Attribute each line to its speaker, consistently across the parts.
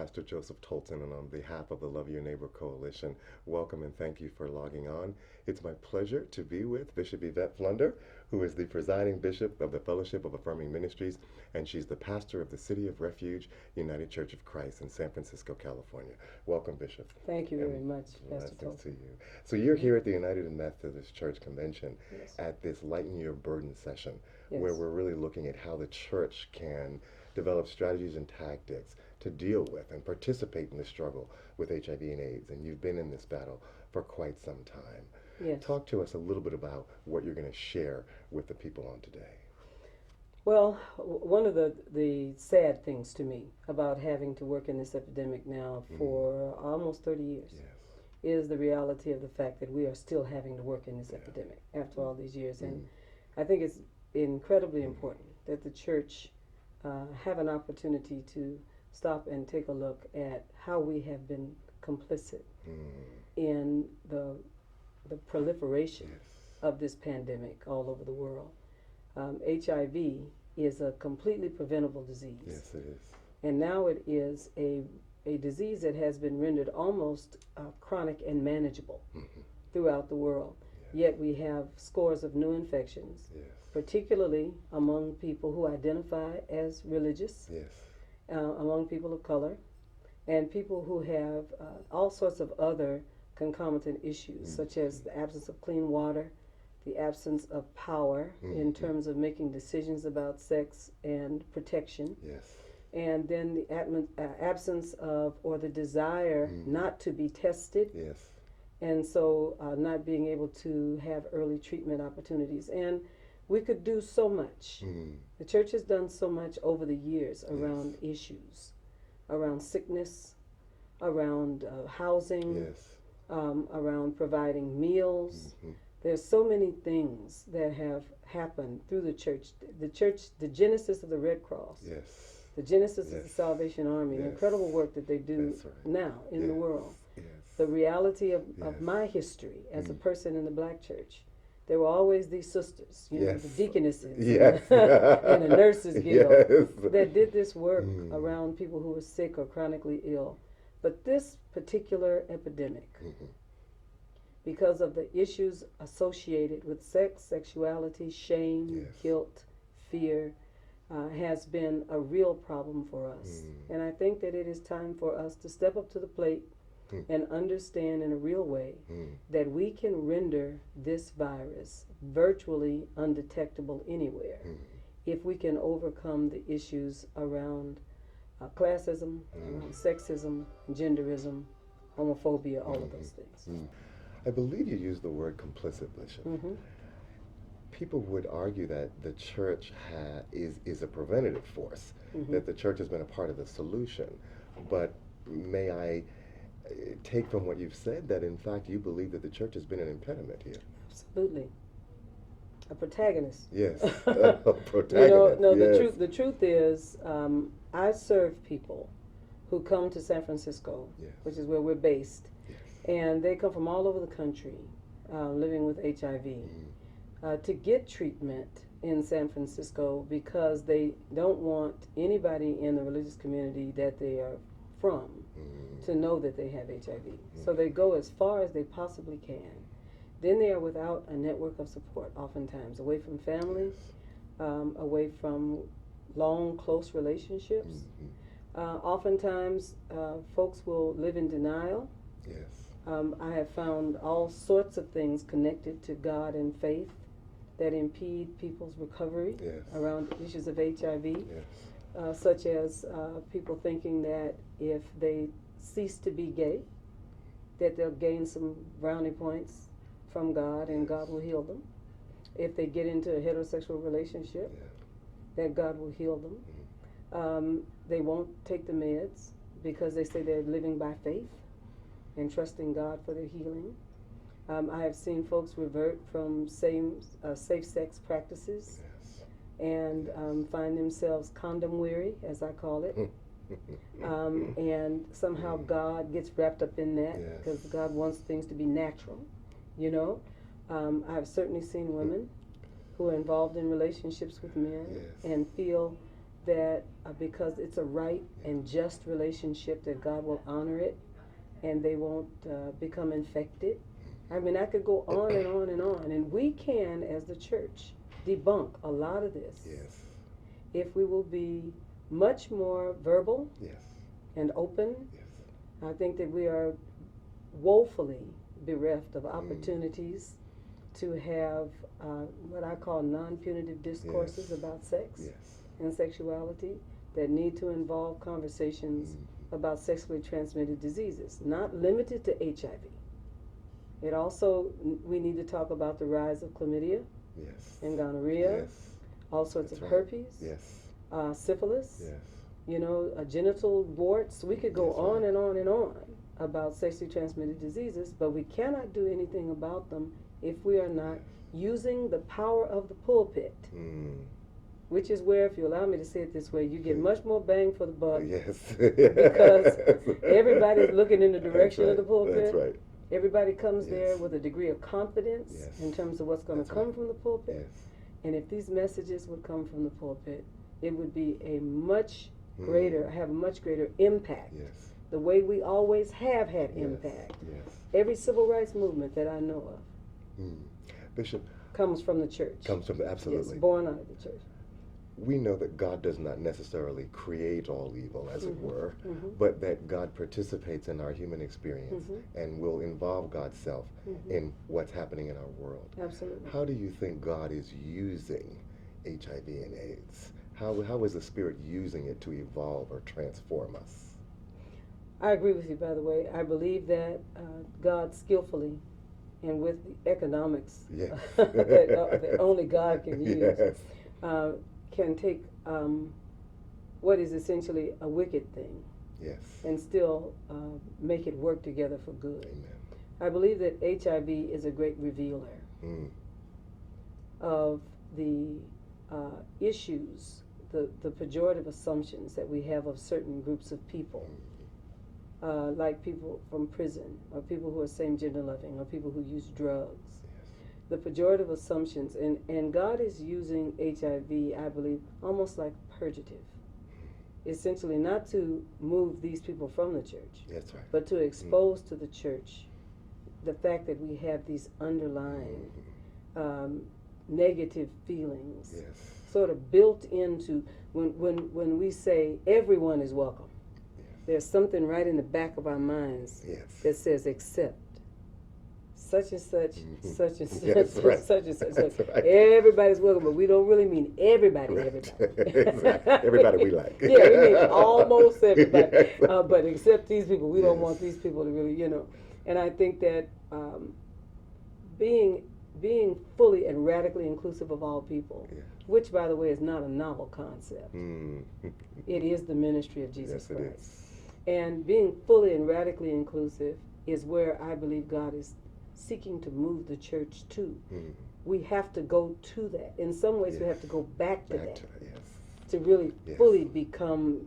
Speaker 1: Pastor Joseph Tolton, and on behalf of the Love Your Neighbor Coalition, welcome and thank you for logging on. It's my pleasure to be with Bishop Yvette Flunder, who is the presiding bishop of the Fellowship of Affirming Ministries, and she's the pastor of the City of Refuge United Church of Christ in San Francisco, California. Welcome, Bishop.
Speaker 2: Thank you very much, Pastor
Speaker 1: Blessings
Speaker 2: Tolton.
Speaker 1: to you. So you're here at the United Methodist Church Convention
Speaker 2: Yes.
Speaker 1: at this Lighten Your Burden session,
Speaker 2: Yes.
Speaker 1: where we're really looking at how the church can develop strategies and tactics to deal with and participate in the struggle with HIV and AIDS. And you've been in this battle for quite some time.
Speaker 2: Yes.
Speaker 1: Talk to us a little bit about what you're going to share with the people on today.
Speaker 2: Well, one of the sad things to me about having to work in this epidemic now for almost 30 years
Speaker 1: Yes.
Speaker 2: is the reality of the fact that we are still having to work in this epidemic after all these years. And I think it's incredibly important that the church have an opportunity to stop and take a look at how we have been complicit in the proliferation of this pandemic all over the world. HIV is a completely preventable disease.
Speaker 1: Yes, it is.
Speaker 2: And now it is a disease that has been rendered almost chronic and manageable throughout the world. Yet we have scores of new infections, particularly among people who identify as religious, among people of color, and people who have all sorts of other concomitant issues, such as the absence of clean water, the absence of power in terms of making decisions about sex and protection, and then the absence of or the desire not to be tested, and so not being able to have early treatment opportunities. And we could do so much. The church has done so much over the years around issues, around sickness, around housing, around providing meals. There's so many things that have happened through the church. The genesis of the Red Cross, the genesis of the Salvation Army, the incredible work that they do now in the world. The reality of my history as a person in the black church. There were always these sisters, the deaconesses and the nurses guild that did this work around people who were sick or chronically ill. But this particular epidemic, because of the issues associated with sex, sexuality, shame, guilt, fear, has been a real problem for us. And I think that it is time for us to step up to the plate and understand in a real way that we can render this virus virtually undetectable anywhere if we can overcome the issues around classism, around sexism, genderism, homophobia, all of those things.
Speaker 1: I believe you used the word complicit, Bishop. People would argue that the church is a preventative force, that the church has been a part of the solution. But may I take from what you've said that in fact you believe that the church has been an impediment here?
Speaker 2: Absolutely. A protagonist.
Speaker 1: Yes, a protagonist.
Speaker 2: The truth is, I serve people who come to San Francisco, which is where we're based, and they come from all over the country living with HIV to get treatment in San Francisco because they don't want anybody in the religious community that they are from to know that they have HIV. So they go as far as they possibly can. Then they are without a network of support, oftentimes, away from families, away from long, close relationships. Oftentimes, folks will live in denial. I have found all sorts of things connected to God and faith that impede people's recovery around issues of HIV, such as people thinking that if they cease to be gay, that they'll gain some brownie points from God and God will heal them. If they get into a heterosexual relationship, that God will heal them. They won't take the meds because they say they're living by faith and trusting God for their healing. I have seen folks revert from safe-sex practices and find themselves condom weary, as I call it. And somehow God gets wrapped up in that because God wants things to be natural, I've certainly seen women who are involved in relationships with men and feel that because it's a right and just relationship, that God will honor it and they won't become infected. I mean, I could go on and on and on. And we can, as the church, debunk a lot of this.
Speaker 1: Yes.
Speaker 2: If we will be much more verbal.
Speaker 1: Yes.
Speaker 2: And open.
Speaker 1: Yes.
Speaker 2: I think that we are woefully bereft of opportunities to have what I call non-punitive discourses about sex and sexuality that need to involve conversations about sexually transmitted diseases, not limited to HIV. It also, we need to talk about the rise of chlamydia and gonorrhea, all sorts of herpes, syphilis, you know, genital warts. We could go on and on and on about sexually transmitted diseases, but we cannot do anything about them if we are not using the power of the pulpit, which is where, if you allow me to say it this way, you get much more bang for the buck. Because everybody's looking in the direction of the pulpit.
Speaker 1: That's right.
Speaker 2: Everybody comes there with a degree of confidence in terms of what's going to come from the pulpit. And if these messages would come from the pulpit, it would be a much greater, have a much greater impact. The way we always have had impact. Every civil rights movement that I know of
Speaker 1: Bishop,
Speaker 2: comes from the church.
Speaker 1: Comes from absolutely.
Speaker 2: Yes, born out of the church.
Speaker 1: We know that God does not necessarily create all evil, as it were, but that God participates in our human experience and will involve God's self in what's happening in our world.
Speaker 2: Absolutely.
Speaker 1: How do you think God is using HIV and AIDS? How is the Spirit using it to evolve or transform us?
Speaker 2: I agree with you, by the way. I believe that God skillfully and with the economics that only God can use, can take what is essentially a wicked thing and still make it work together for good.
Speaker 1: Amen.
Speaker 2: I believe that HIV is a great revealer of the issues, the pejorative assumptions that we have of certain groups of people. Like people from prison, or people who are same-gender loving, or people who use drugs. The pejorative assumptions, and God is using HIV, I believe, almost like purgative. Essentially not to move these people from the church, but to expose to the church the fact that we have these underlying negative feelings sort of built into, when we say everyone is welcome. There's something right in the back of our minds that says except such and such, such and such, such and such. Everybody's welcome, but we don't really mean everybody.
Speaker 1: Everybody we like.
Speaker 2: We mean almost everybody. But except these people, we don't want these people to really, you know. And I think that being fully and radically inclusive of all people, which, by the way, is not a novel concept. It is the ministry of Jesus Christ.
Speaker 1: It is.
Speaker 2: And being fully and radically inclusive is where I believe God is seeking to move the church to. We have to go to that. In some ways, we have to go back to that to really fully become,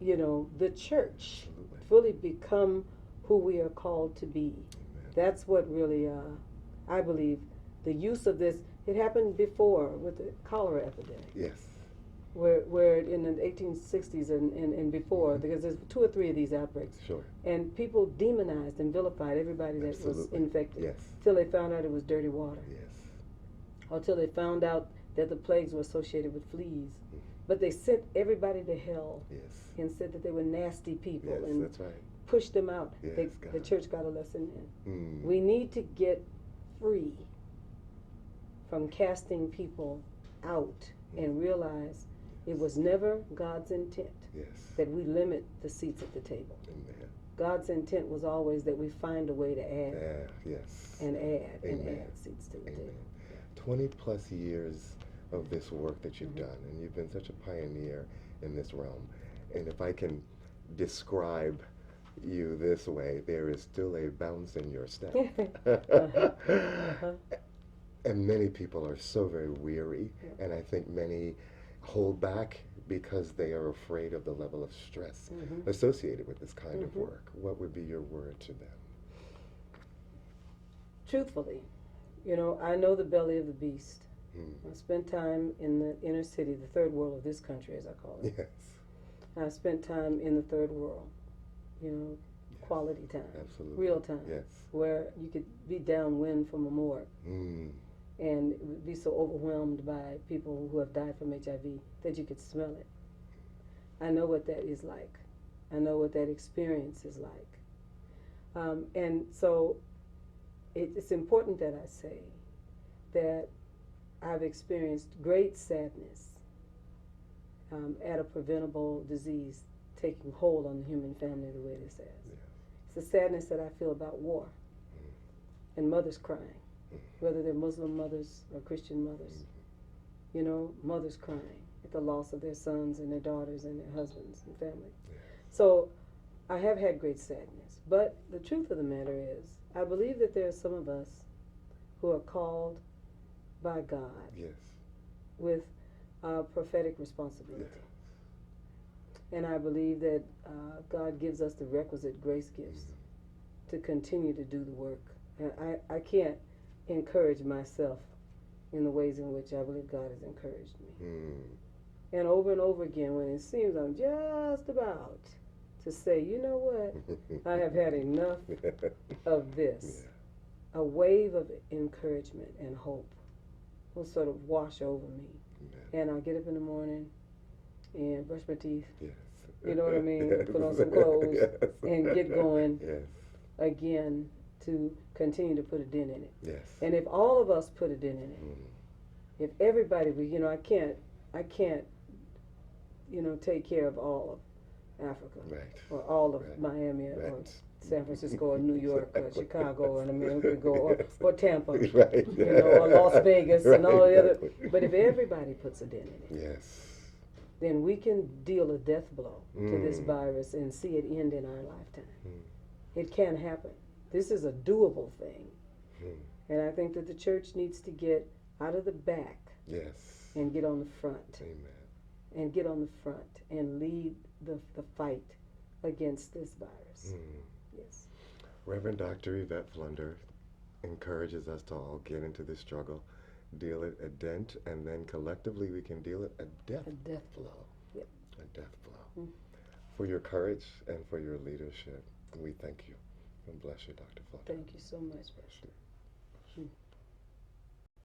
Speaker 2: you know, the church. Fully become who we are called to be. That's what really, I believe, the use of this. It happened before with the cholera epidemic. Where in the 1860s and before, because there's 2 or 3 of these outbreaks. And people demonized and vilified everybody that was infected. Till they found out it was dirty water. Or till they found out that the plagues were associated with fleas. But they sent everybody to hell and said that they were nasty people and pushed them out. The church got a lesson in. We need to get free from casting people out and realize it was never God's intent that we limit the seats at the table. God's intent was always that we find a way to add and add seats to the table.
Speaker 1: 20 plus years of this work that you've done, and you've been such a pioneer in this realm. And if I can describe you this way, there is still a bounce in your step. And many people are so very weary, and I think many hold back because they are afraid of the level of stress associated with this kind of work. What would be your word to them?
Speaker 2: Truthfully, you know, I know the belly of the beast. I spent time in the inner city, the third world of this country, as I call it.
Speaker 1: Yes.
Speaker 2: I spent time in the third world, you know, quality time,
Speaker 1: Absolutely.
Speaker 2: real time,
Speaker 1: Yes.
Speaker 2: where you could be downwind from a morgue and be so overwhelmed by people who have died from HIV that you could smell it. I know what that is like. I know what that experience is like. And so it's important that I say that I've experienced great sadness at a preventable disease taking hold on the human family the way this has.
Speaker 1: Yeah.
Speaker 2: It's the sadness that I feel about war and mothers crying, whether they're Muslim mothers or Christian mothers. You know, mothers crying at the loss of their sons and their daughters and their husbands and family.
Speaker 1: Yeah.
Speaker 2: So I have had great sadness. But the truth of the matter is, I believe that there are some of us who are called by God
Speaker 1: Yes.
Speaker 2: with a prophetic responsibility.
Speaker 1: Yes.
Speaker 2: And I believe that God gives us the requisite grace gifts to continue to do the work. And I can't encourage myself in the ways in which I believe God has encouraged me. And over again, when it seems I'm just about to say, you know what, I have had enough of this, a wave of encouragement and hope will sort of wash over me. And I'll get up in the morning and brush my teeth.
Speaker 1: Yes.
Speaker 2: You know what I mean? Put on some clothes and get going again to continue to put a dent in it.
Speaker 1: Yes.
Speaker 2: And if all of us put a dent in it, if everybody, you know, I can't, you know, take care of all of Africa or all of Miami or San Francisco or New York or Chicago or or Tampa, you know, or Las Vegas and all the other. But if everybody puts a dent in it, then we can deal a death blow to this virus and see it end in our lifetime. It can happen. This is a doable thing. And I think that the church needs to get out of the back and get on the front. And get on the front and lead the fight against this virus. Yes.
Speaker 1: Reverend Dr. Yvette Flunder encourages us to all get into this struggle, deal it a dent, and then collectively we can deal it a death blow.
Speaker 2: Yep.
Speaker 1: A death blow. For your courage and for your leadership, we thank you. And bless you, Dr. Flunder.
Speaker 2: Thank you so much.
Speaker 1: Bless you.